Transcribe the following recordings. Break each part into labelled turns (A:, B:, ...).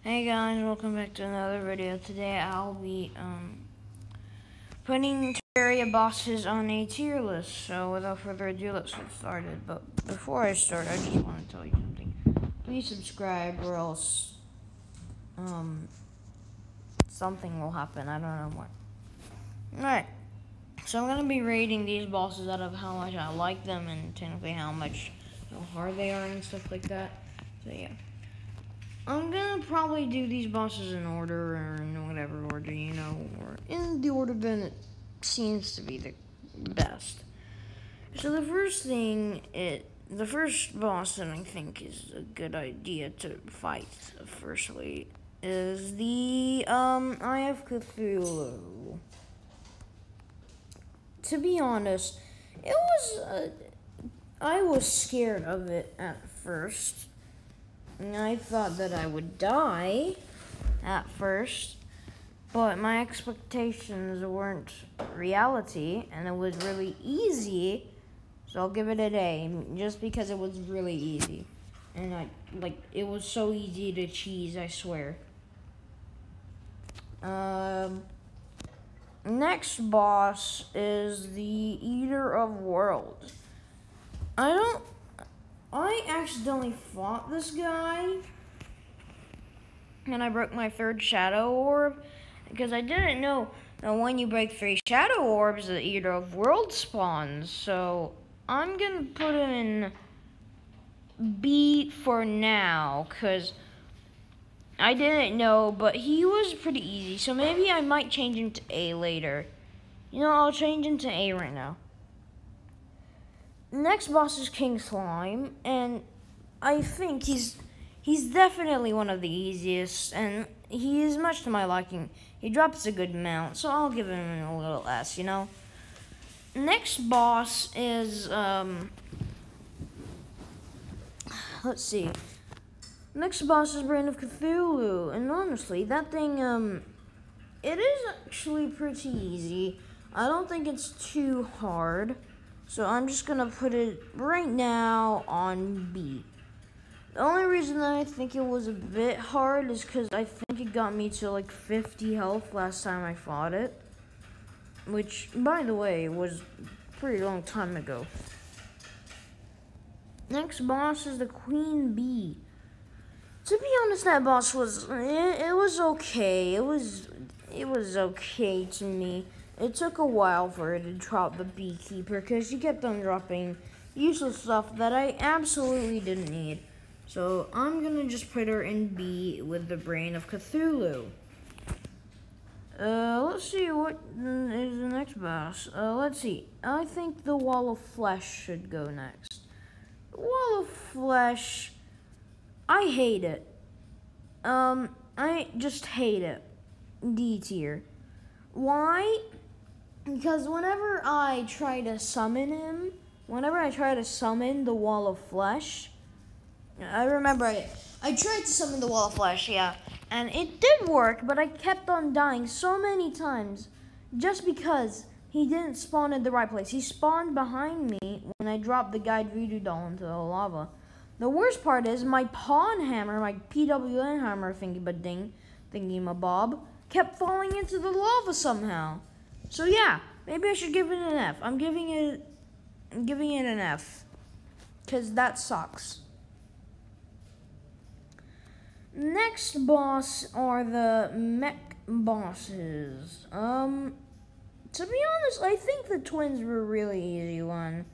A: Hey guys, welcome back to another video. Today I'll be putting Terraria bosses on a tier list. So without further ado, let's get started. But before I start, I just want to tell you something. Please subscribe or else something will happen. I don't know what. Alright. So I'm gonna be rating these bosses out of how much I like them and technically how hard they are and stuff like that. So yeah. I'm gonna probably do these bosses in order, or in whatever order, or in the order that it seems to be the best. So the first boss that I think is a good idea to fight, firstly, is the Eye of Cthulhu. To be honest, I was scared of it at first. I thought that I would die at first, but my expectations weren't reality, and it was really easy, so I'll give it an A, just because it was really easy. And it was so easy to cheese, I swear. Next boss is the Eater of Worlds. I accidentally fought this guy, and I broke my third shadow orb, because I didn't know that when you break 3 shadow orbs, the Eater of Worlds spawns. So I'm gonna put him in B for now, because I didn't know, but he was pretty easy. So maybe I might change him to A later. I'll change him to A right now. Next boss is King Slime, and I think he's definitely one of the easiest, and he is much to my liking. He drops a good amount, so I'll give him a little S, Next boss is, let's see. Next boss is Brain of Cthulhu, and honestly, that thing, it is actually pretty easy. I don't think it's too hard. So I'm just gonna put it right now on B. The only reason that I think it was a bit hard is because I think it got me to like 50 health last time I fought it. Which, by the way, was a pretty long time ago. Next boss is the Queen Bee. To be honest, that boss was, it was okay. It was okay to me. It took a while for it to drop the Beekeeper, because she kept on dropping useless stuff that I absolutely didn't need. So I'm gonna just put her in B with the Brain of Cthulhu. Let's see what is the next boss. Let's see. I think the Wall of Flesh should go next. The Wall of Flesh, I hate it. I just hate it. D tier. Why? Because whenever I try to summon the Wall of Flesh, I remember I tried to summon the Wall of Flesh, yeah, and it did work, but I kept on dying so many times just because he didn't spawn in the right place. He spawned behind me when I dropped the Guide Voodoo Doll into the lava. The worst part is my pawn hammer, my PWN hammer thingy-mabob, kept falling into the lava somehow. So yeah, maybe I should give it an F. I'm giving it an F, because that sucks. Next boss are the mech bosses. To be honest, I think the twins were a really easy one.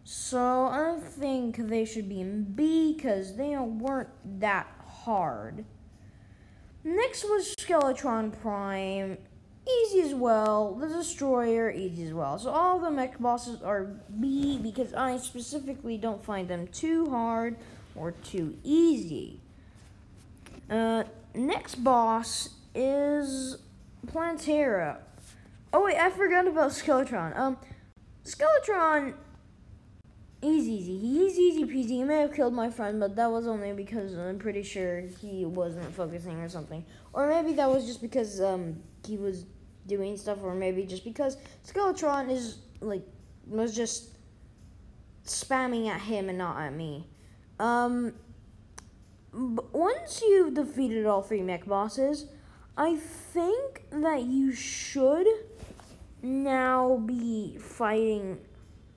A: So I think they should be in B, because they weren't that hard. Next was Skeletron Prime. Easy as well. The Destroyer, easy as well. So all the mech bosses are B, because I specifically don't find them too hard or too easy. Next boss is Plantera. Oh wait, I forgot about Skeletron. Skeletron, he's easy. He's easy peasy. He may have killed my friend, but that was only because I'm pretty sure he wasn't focusing or something. Or maybe that was just because he was doing stuff, or maybe just because Skeletron was just spamming at him and not at me. once you've defeated all 3 mech bosses, I think that you should now be fighting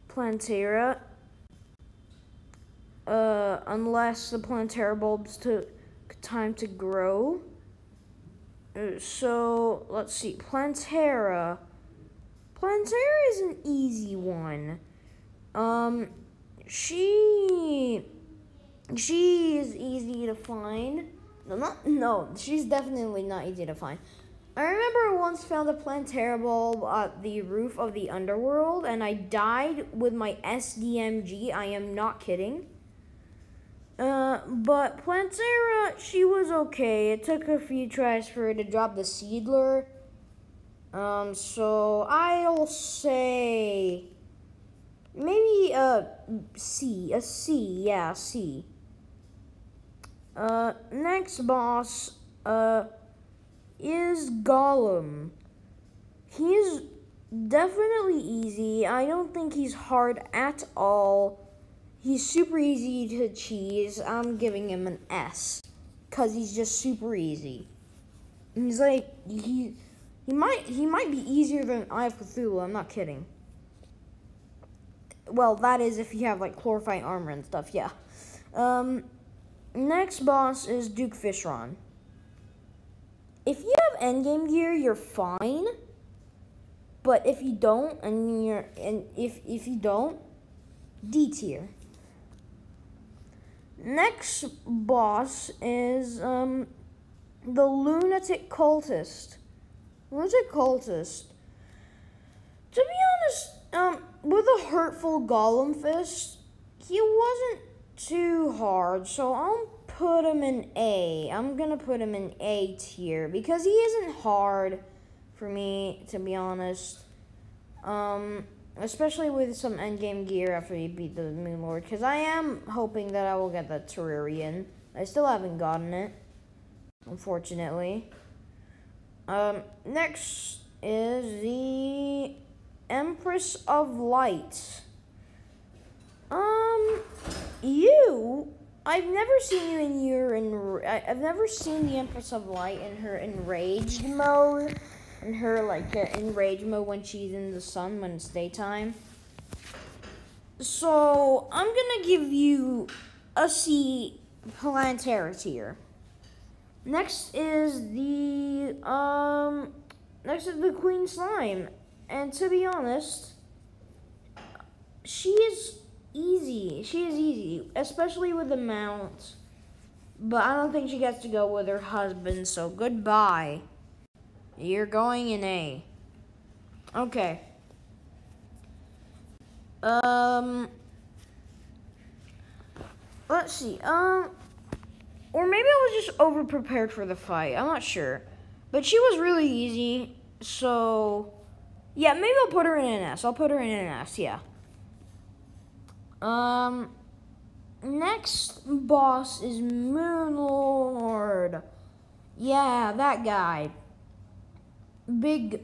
A: Plantera. Unless the Plantera bulbs took time to grow. So, let's see. Plantera is an easy one. She is easy to find. No, she's definitely not easy to find. I remember I once found a Plantera bulb at the roof of the underworld, and I died with my SDMG. I am not kidding. But Plantera, she was okay. It took a few tries for her to drop the Seedler. So I'll say maybe a C, yeah, C. Next boss, is Gollum. He's definitely easy. I don't think he's hard at all. He's super easy to cheese. I'm giving him an S, cause he's just super easy. He's like he might be easier than Eye of Cthulhu. I'm not kidding. Well, that is if you have like chlorophyte armor and stuff. Yeah. Next boss is Duke Fishron. If you have endgame gear, you're fine. But if you don't, if you don't, D tier. Next boss is the Lunatic Cultist. Lunatic Cultist. To be honest, with a hurtful Golem Fist, he wasn't too hard, so I'll put him in A. I'm gonna put him in A tier because he isn't hard for me, to be honest. Especially with some endgame gear after you beat the Moon Lord, because I am hoping that I will get the Terrarian. I still haven't gotten it, unfortunately. Next is the Empress of Light. I've never seen you I've never seen the Empress of Light in her enraged mode. In her, like, enraged mode when she's in the sun, when it's daytime. So, I'm gonna give you a C Plantera tier. Next is the Queen Slime. And to be honest, she is easy. She is easy, especially with the mount. But I don't think she gets to go with her husband, so goodbye. You're going in A. Okay. Let's see. Or maybe I was just over-prepared for the fight. I'm not sure. But she was really easy, so yeah, maybe I'll put her in an S. I'll put her in an S, yeah. Next boss is Moon Lord. Yeah, that guy. Big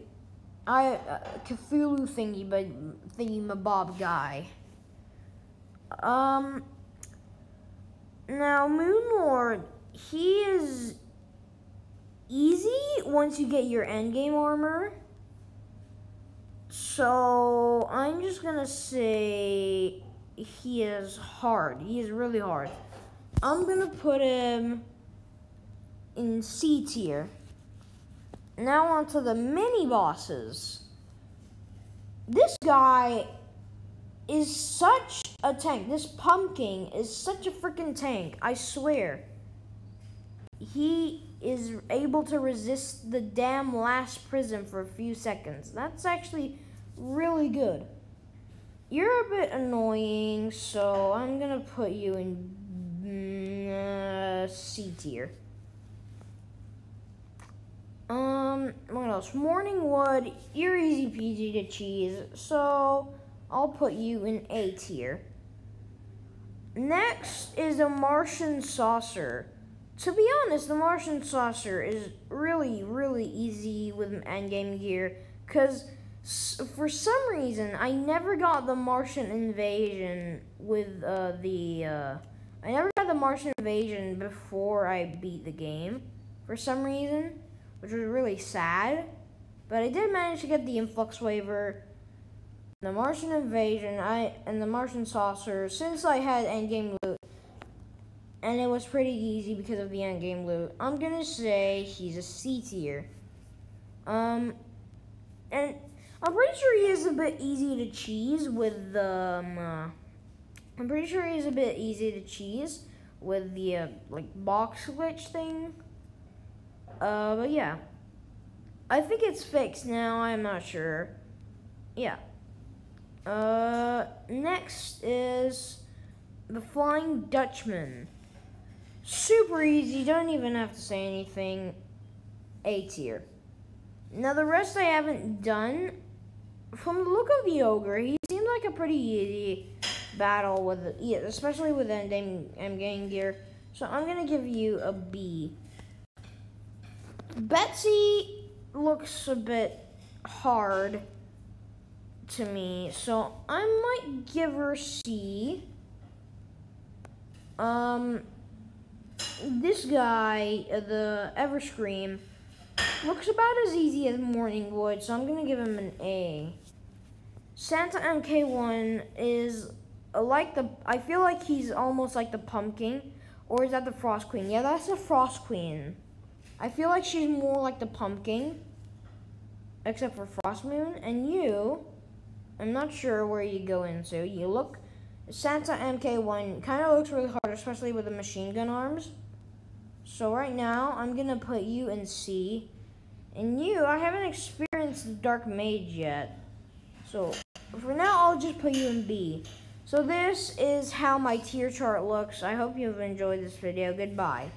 A: Cthulhu thingy-mabob guy. Now Moon Lord, he is easy once you get your endgame armor. So I'm just gonna say he is hard. He is really hard. I'm gonna put him in C tier. Now on to the mini bosses. This guy is such a tank. This pumpkin is such a freaking tank. I swear. He is able to resist the damn last prism for a few seconds. That's actually really good. You're a bit annoying, so I'm gonna put you in C tier. What else? Morning Wood, you're easy peasy to cheese, so I'll put you in A tier. Next is a Martian Saucer. To be honest, the Martian Saucer is really, really easy with endgame gear, because for some reason, I never got the Martian Invasion with I never got had the Martian invasion before I beat the game for some reason, which was really sad. But I did manage to get the influx waiver, the Martian invasion, and the Martian saucer since I had endgame loot, and it was pretty easy because of the endgame loot. I'm gonna say he's a C tier. And I'm pretty sure he is a bit easy to cheese with the. I'm pretty sure he's a bit easy to cheese with the like box glitch thing. But yeah. I think it's fixed now, I'm not sure. Yeah. Next is the Flying Dutchman. Super easy, don't even have to say anything. A tier. Now the rest I haven't done. From the look of the ogre, he seemed like a pretty easy battle with, especially with endgame gear. So I'm gonna give you a B. Betsy looks a bit hard to me, so I might give her C. This guy, the Everscream, looks about as easy as Morningwood, so I'm gonna give him an A. Santa MK1 is I feel like he's almost like the Pumpkin, or is that the Frost Queen? Yeah, that's the Frost Queen. I feel like she's more like the Pumpkin, except for Frost Moon. And you, I'm not sure where you go into. You look, Santa MK1 kind of looks really hard, especially with the machine gun arms. So right now, I'm going to put you in C. And you, I haven't experienced the Dark Mage yet. So for now, I'll just put you in B. So this is how my tier chart looks. I hope you've enjoyed this video. Goodbye.